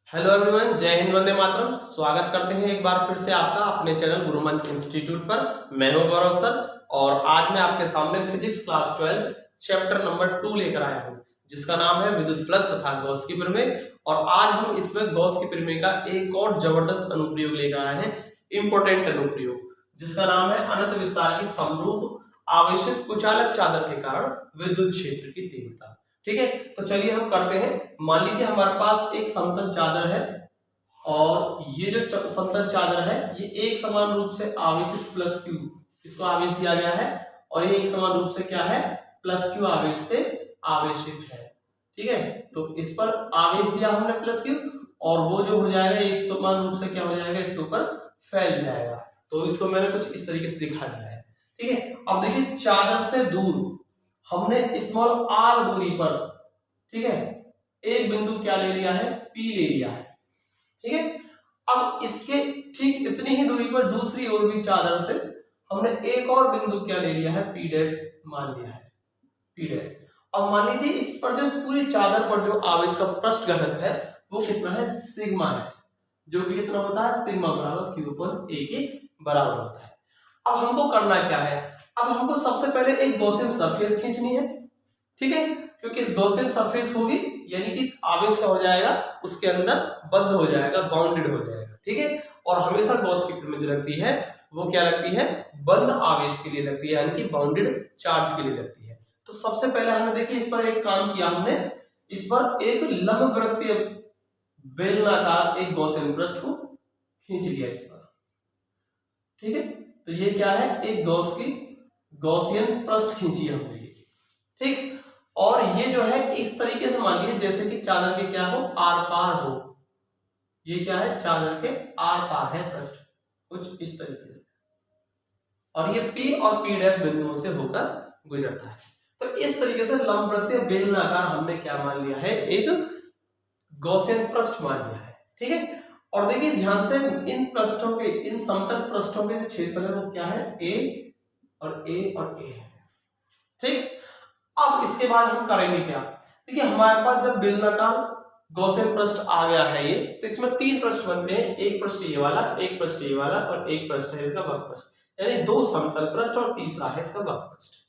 Hello everyone, जय हिंद, वंदे मातरम। स्वागत करते हैं एक बार फिर से आपका अपने चैनल गुरुमंत्र इंस्टीट्यूट पर। मैं हूं गौरव सर और आज मैं आपके सामने फिजिक्स क्लास 12 चैप्टर नंबर 2 लेकर आया हूं, जिसका नाम है विद्युत फ्लक्स तथा गॉस की प्रमेय। और आज हम इसमें गॉस की प्रमेय का एक और जबरदस्त अनुप्रयोग लेकर आए हैं, इंपोर्टेंट अनुप्रयोग, जिसका नाम है अनंत विस्तार की समरूप आवेशित कुचालक चादर के कारण विद्युत क्षेत्र की तीव्रता। ठीक है, तो चलिए हम करते हैं। मान लीजिए हमारे पास एक समतल चादर है और ये जो समतल चादर है ये एक समान रूप से आवेशित प्लस क्यू, इसको आवेश दिया गया है, और ये एक समान रूप से क्या है, प्लस क्यू आवेश से आवेशित है। ठीक है, तो इस पर आवेश दिया हमने प्लस क्यू, और वो जो हो जाएगा एक समान रूप से क्या हो जाएगा, इसके ऊपर फैल जाएगा। तो इसको मैंने कुछ इस तरीके से दिखा दिया है। ठीक है, अब देखिए चादर से दूर हमने स्मॉल r दूरी पर, ठीक है, एक बिंदु क्या ले लिया है, P ले लिया है। ठीक है, अब इसके ठीक इतनी ही दूरी पर दूसरी ओर भी चादर से हमने एक और बिंदु क्या ले लिया है, P डैश मान लिया है, P डैश। अब मान लीजिए इस पर जो पूरी चादर पर जो आवेश का पृष्ठ घनत्व है वो कितना है, सिग्मा है, जो कि कितना होता है, सिग्मा बराबर Q पर A के बराबर होता है। अब हमको करना क्या है, अब हमको सबसे पहले एक गॉसियन सरफेस खींचनी है। ठीक है, क्योंकि इस गॉसियन सरफेस होगी यानी कि आवेश का हो जाएगा उसके अंदर बद्ध हो जाएगा, बाउंडेड हो जाएगा। ठीक है, और हमेशा गॉस की प्रमेय जो लगती है वो क्या लगती है, बंद आवेश के लिए लगती है, यानी कि बाउंडेड चार्ज के लिए लगती है। तो सबसे पहले हमने देखिए इस पर एक काम किया, हमने इस पर एक लंबवृत्तीय बेलनाकार एक गॉसियन पृष्ठ को खींच लिया इस पर। ठीक है, तो ये क्या है, एक गॉसियन पृष्ठ खींची हमने। ठीक, और ये जो है इस तरीके से मान लीजिए जैसे कि चादर के क्या हो, आर पार हो, ये क्या है, चादर के आर पार है पृष्ठ, कुछ इस तरीके से, और ये P और P डैश बिंदुओं से होकर गुजरता है। तो इस तरीके से लंबवृत्तीय बेलनाकार हमने क्या मान लिया है, एक गॉसियन पृष्ठ मान लिया है। ठीक है, और देखिए ध्यान से इन पृष्ठों के, इन समतल पृष्ठों के जो क्षेत्रफल है वो क्या है, A और A और A है। ठीक, अब इसके बाद हम करेंगे क्या, देखिए हमारे पास जब बेलनाकार गॉसियन पृष्ठ आ गया है ये, तो इसमें तीन पृष्ठ बनते हैं, एक पृष्ठ ये वाला, एक पृष्ठ ये वाला, और एक पृष्ठ है इसका वक्र पृष्ठ, यानी दो समतल पृष्ठ और तीसरा है इसका वक्र पृष्ठ।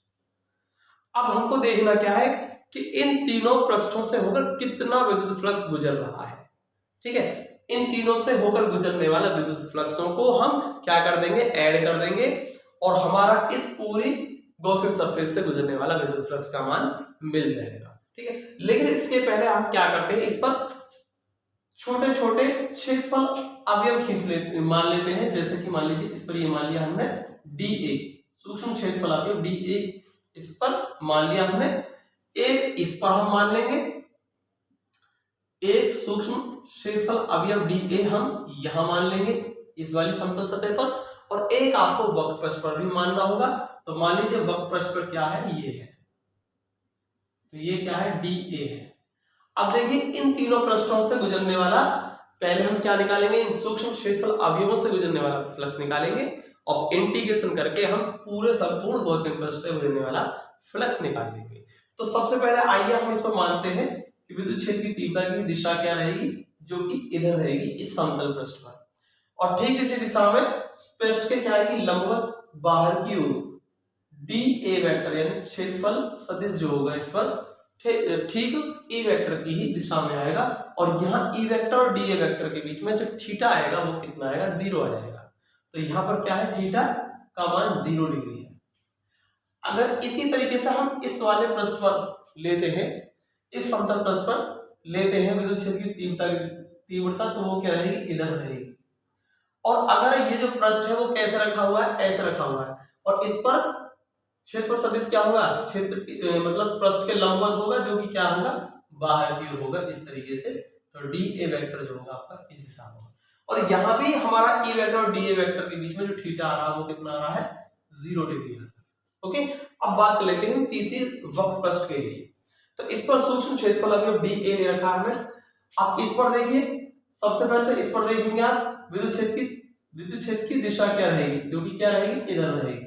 अब हमको देखना क्या है कि इन तीनों पृष्ठों से होकर कितना विद्युत फ्लक्स गुजर रहा है। ठीक है, इन तीनों से होकर गुजरने वाला विद्युत फ्लक्सों को हम क्या कर देंगे, ऐड कर देंगे, और हमारा इस पूरी गॉसियन सरफेस से गुजरने वाला विद्युत फ्लक्स का मान मिल जाएगा। ठीक है, लेकिन इसके पहले हम क्या करते हैं, इस पर छोटे छोटे क्षेत्रफल अवयव खींच लेते, मान लेते हैं। जैसे कि मान लीजिए इस पर ये मान लिया हमने dA, सूक्ष्म क्षेत्रफल अवयव dA, इस पर मान लिया हमने, एक इस पर हम मान लेंगे, एक सूक्ष्म क्षेत्रफल अवयव dA हम यहां मान लेंगे इस वाली समतल सतह पर, और एक आपको वक्र पृष्ठ पर भी मानना होगा। तो मान लीजिए वक्र पृष्ठ पर क्या है, ये है, तो ये क्या है, dA है। अब देखिए इन तीनों पृष्ठों से गुजरने वाला, पहले हम क्या निकालेंगे, इन सूक्ष्म क्षेत्रफल अवयवों से गुजरने वाला फ्लक्स निकालेंगे, और इंटीग्रेशन करके हम पूरे संपूर्ण गॉसियन पृष्ठ से गुजरने वाला फ्लक्स निकाल लेंगे। तो सबसे पहले आइए हम इस पर मानते हैं कि विद्युत क्षेत्र की तीव्रता की दिशा क्या रहेगी, जो कि इधर रहेगी, इस समतल पृष्ठ पर, और ठीक इसी दिशा में पृष्ठ के क्या आएगी, लंबवत बाहर की ओर dA वेक्टर, यानी क्षेत्रफल सदिश जो होगा इस पर ठीक E वेक्टर की ही दिशा में आएगा, और यहाँ E वेक्टर और dA वेक्टर के बीच में जो थीटा आएगा वो कितना आएगा, 0 आ जाएगा। तो यहाँ पर क्या है, थीटा का मान 0 डिग्री है। अगर इसी तरीके से हम इस वाले पृष्ठ पर लेते हैं, इस समतल पृष्ठ पर लेते हैं विद्युत क्षेत्र की तीव्रता, तो वो क्या रहेगी, इधर रहेगी। और अगर ये जो पृष्ठ है वो कैसे रखा हुआ है, ऐसे रखा हुआ है, और इस पर क्षेत्र सदिश क्या होगा, क्षेत्र मतलब पृष्ठ के लंबवत होगा, जो कि क्या होगा, बाहर की ओर होगा, इस तरीके से। तो dA वेक्टर जो होगा आपका इस दिशा में होगा, और यहाँ भी हमारा E वेक्टर और dA वेक्टर के बीच में जो थीटा आ रहा है वो कितना आ रहा है, 0 डिग्री आ रहा है। ओके, अब बात कर लेते हैं तीसरी वक्र पृष्ठ के लिए। तो इस पर सूक्ष्म क्षेत्रफल अवयव dA ने रखा है। अब इस पर देखिए, सबसे पहले तो इस पर देखेंगे आप विद्युत क्षेत्र की दिशा क्या रहेगी, जो कि क्या रहेगी, इधर रहेगी।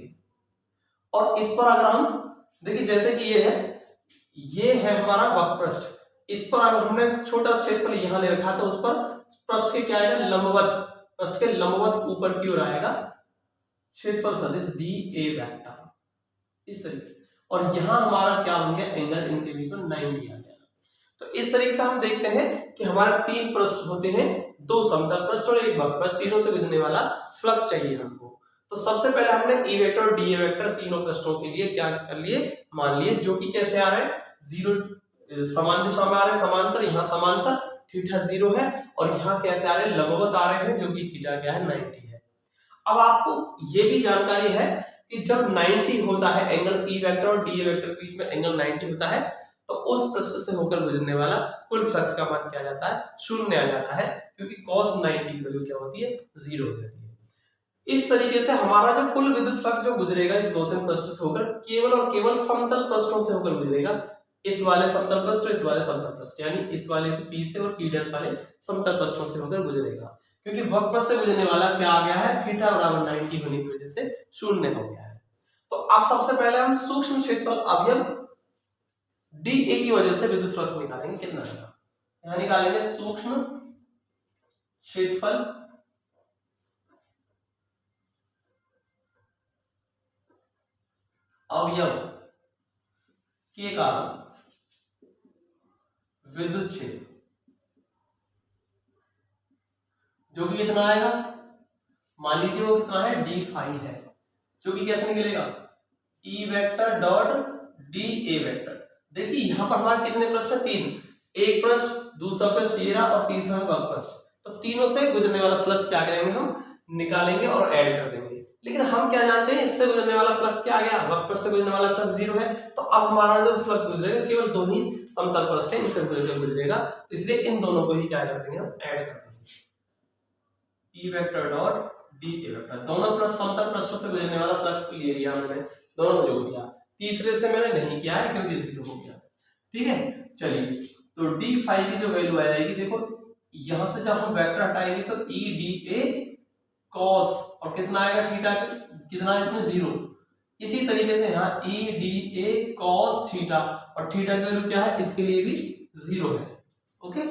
और इस पर अगर हम देखिए, जैसे कि ये है हमारा वक्र पृष्ठ, इस पर अगर हमने छोटा क्षेत्रफल यहाँ ले रखा तो उस पर पृष्ठ के क्या आएगा, लंबवत, पृष्ठ के लंबवत ऊपर की ओर आएगा क्षेत्रफल सदिश डी ए वेक्टर, इस तरीके से। और यहाँ हमारा क्या बन गया, एंगल इनके बीच में 90 आ गया। तो इस तरीके से हम देखते हैं कि हमारे 3 पृष्ठ होते हैं, 2 समतल पृष्ठ और 1 वक्र पृष्ठ, तीनों से गुजरने वाला फ्लक्स चाहिए हमको। तो सबसे पहले हमने ई वेक्टर और डी ए वेक्टर तीनों पृष्ठों के लिए क्या कर लिए, मान लिए, जो कि कैसे आ रहे हैं, 0 समान दिशा में आ रहे हैं, समांतर, यहाँ समांतर थीटा 0 है, और यहाँ कैसे आ रहे हैं, लंबवत आ रहे हैं, जो कि थीटा क्या है, 90 है। अब आपको ये भी जानकारी है कि जब 90 होता है एंगल ई वेक्टर और डी ए वेक्टर के बीच में एंगल 90 होता है, तो उस पृष्ठ से होकर गुजरने वाला कुल फ्लक्स का मान क्या आ जाता है, 0 आ जाता है, क्योंकि cos 90 की वैल्यू क्या होती है, 0 हो जाती है। इस तरीके से हमारा जो कुल विद्युत फ्लक्स जो गुजरेगा इस गॉसियन पृष्ठ से होकर, केवल और केवल समतल पृष्ठों से होकर गुजरेगा, इस वाले समतल पृष्ठ और इस वाले समतल पृष्ठ, यानी इस वाले से P से और P' वाले समतल पृष्ठों से होकर गुजरेगा, क्योंकि वक्र पृष्ठ से गुजरने वाला क्या आ गया है, थीटा बराबर 90 होने की वजह से 0 हो गया है। तो अब सबसे पहले हम सूक्ष्म क्षेत्रफल अवयव डीए की वजह से विद्युत फ्लक्स निकालेंगे, कितना है, यहां निकालेंगे सूक्ष्म क्षेत्रफल अवयव के कारण विद्युत क्षेत्र, जो कि कितना आएगा, मान लीजिए वो कितना है, डी फाई है, जो कि कैसे निकलेगा, E vector dot D A vector. देखिए यहाँ पर हमारे कितने प्रश्न, 3, एक पृष्ठ, दूसरा पृष्ठ ये रहा, और तीसरा है वक्र पृष्ठ, तो तीनों से गुजरने वाला फ्लक्स क्या करेंगे, हम निकालेंगे और ऐड कर देंगे। लेकिन हम क्या जानते हैं, इससे गुजरने वाला फ्लक्स क्या आ गया, वक्र पृष्ठ से गुजरने वाला फ्लक्स 0 है, तो अब हमारा जो फ्लक्स गुजरेगा केवल 2 ही समतल पृष्ठ है, इनसे गुजरेगा, तो इसलिए इन दोनों को ही क्या कर देंगे, हम ऐड कर देंगे, E vector dot D A vector, दोनों पृष्ठ समतल पृष्ठों से गुजरने वाला फ्लक्स ले लिया मैंने, दोनों को जोड़ दिया, तीसरे से मैंने नहीं किया है क्योंकि 0 हो गया, ठीक है। चलिए, तो डी फाई की जो वैल्यू आ जाएगी, देखो यहां से जब हम वेक्टर हटाएंगे तो ई डी ए कॉस, और कितना आएगा थीटा, कितना है इसमें, 0। इसी तरीके से यहाँ E D A cos theta, और थीटा की वैल्यू क्या है, इसके लिए भी 0 है, ओके।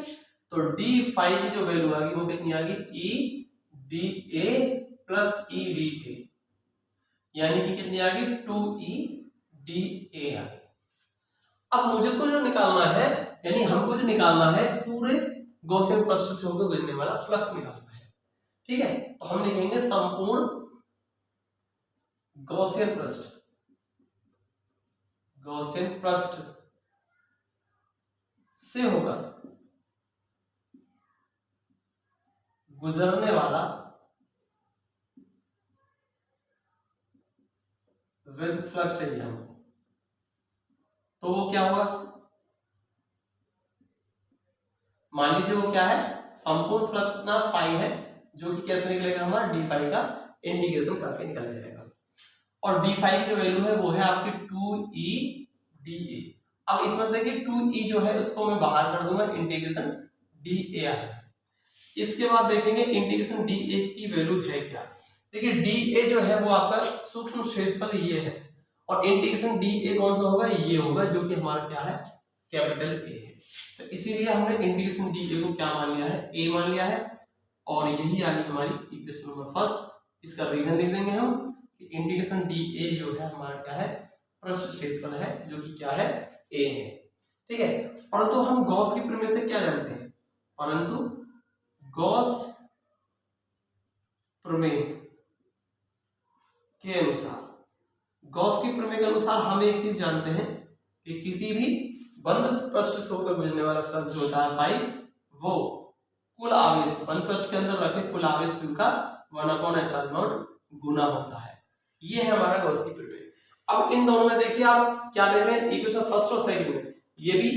तो डी फाई की जो वैल्यू आ गई वो कितनी आ गई, E D A plus E D A, यानी कि कितनी आ गई, 2e डी ए आ गई। अब मुझे को जो निकालना है, यानी हमको जो निकालना है, पूरे गॉसियन पृष्ठ से होकर गुजरने वाला फ्लक्स निकालना है, ठीक है। तो हम लिखेंगे संपूर्ण गॉसियन पृष्ठ, गॉसियन पृष्ठ से होकर गुजरने वाला विद्युत फ्लक्स चाहिए हमको, तो वो क्या होगा, मान लीजिए वो क्या है, संपूर्ण फ्लक्स इतना फाई है, जो कि कैसे निकलेगा, हमारा डी फाई का इंटीग्रेशन करके निकल जाएगा, और डी फाई की जो वैल्यू है वो है आपकी 2e डी ए। अब इसमें देखिए 2e जो है उसको मैं बाहर कर दूंगा, इंटीग्रेशन डी ए आएगा। इसके बाद देखेंगे इंटीग्रेशन डी ए की वैल्यू है क्या, देखिए डी ए जो है वो आपका सूक्ष्म क्षेत्रफल ये है, और इंटीग्रेशन डी ए कौन सा होगा, ये होगा, जो कि हमारा क्या है, कैपिटल ए है। तो इसीलिए हमने इंटीग्रेशन डी ए को क्या मान लिया है, ए मान लिया है, और यही आ गई हमारी इक्वेशन नंबर फर्स्ट। इसका रीजन लिख देंगे हम कि इंटीग्रेशन डी ए जो है हमारा क्या है, पृष्ठ क्षेत्रफल है, जो कि क्या है, ए है, ठीक है। परंतु हम गॉस की प्रमेय से क्या जानते हैं, परंतु गॉस प्रमेय के अनुसार, गॉस की प्रमेय के अनुसार हम एक चीज जानते हैं कि किसी भी बंद पृष्ठ से होकर गुजरने वाला फ्लक्स जो होता है फाई, वो कुल आवेश, बंद पृष्ठ के अंदर रखे कुल आवेश Q का 1/ε0 गुना होता है। ये है हमारा गॉस की प्रमेय। अब इन दोनों में देखिए आप क्या दे रहे हैं, इक्वेशन फर्स्ट और सेकंड में ये भी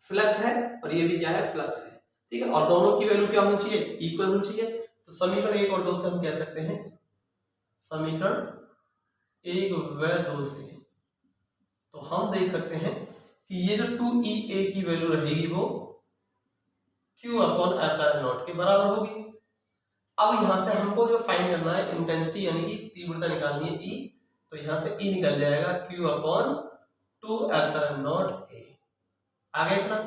फ्लक्स है और ये भी क्या है, फ्लक्स है, ठीक है, और दोनों की वैल्यू क्या होनी चाहिए, इक्वल होनी चाहिए। तो समीकरण 1 और 2 से हम कह सकते हैं, समीकरण 1 व 2 से तो हम देख सकते हैं कि ये जो 2e a की वैल्यू रहेगी वो Q/ε0 के बराबर होगी। अब यहां से हमको जो फाइंड करना है इंटेंसिटी, यानी कि तीव्रता निकालनी है E, तो यहां से E निकल जाएगा Q/2ε0 a, आ गया इतना।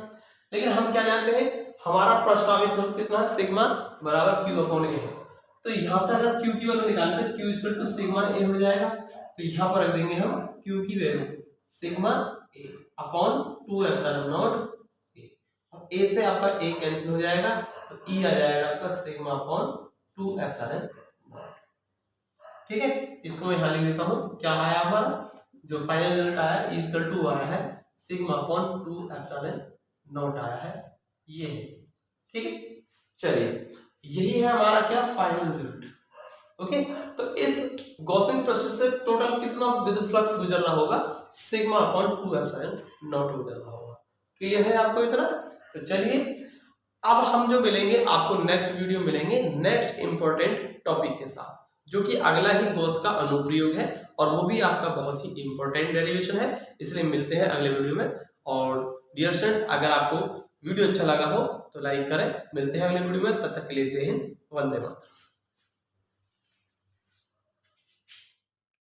लेकिन हम क्या जानते हैं, हमारा प्रस्तावित सूत्र कितना है, सिग्मा बराबर क्यू अपॉन ए। तो यहाँ से अगर क्यू की वैल्यू निकालते हैं, क्यू इक्वल टू सिग्मा ए हो जाएगा। तो यहाँ पर रख देंगे हम क्यू की value sigma A upon 2 epsilon not a, और ए से आपका ए कैंसिल हो जाएगा, तो ई आ जाएगा आपका सिग्मा अपॉन 2 एप्सिलॉन नॉट। ठीक है, इसको मैं यहाँ लिख देता हूँ। क्या आया हमारा जो फाइनल रिजल्ट आया, ई इक्वल टू आया है सिग्मा अपॉन 2 एप्सिलॉन नॉट आया है, ये है। ठीक है, चलिए यही है हमारा क्या फाइनल रिजल्ट। ओके, तो इस गॉसियन प्रोसेस से टोटल कितना विद्युत फ्लक्स गुजर रहा होगा, सिग्मा अपॉन 2 एप्सिलॉन नॉट गुजर रहा होगा। क्लियर है आपको इतना? तो चलिए अब हम जो मिलेंगे आपको नेक्स्ट वीडियो मिलेंगे नेक्स्ट इंपॉर्टेंट टॉपिक के साथ, जो कि अगला ही गॉस का अनुप्रयोग है, और वो भी आपका बहुत ही इंपॉर्टेंट डेरिवेशन है। इसलिए मिलते हैं अगले वीडियो में। और डियर स्टूडेंट्स, अगर आपको वीडियो अच्छा लगा हो तो लाइक करें। मिलते हैं अगले वीडियो में, तब तक के लिए जय हिंद, वंदे मातरम।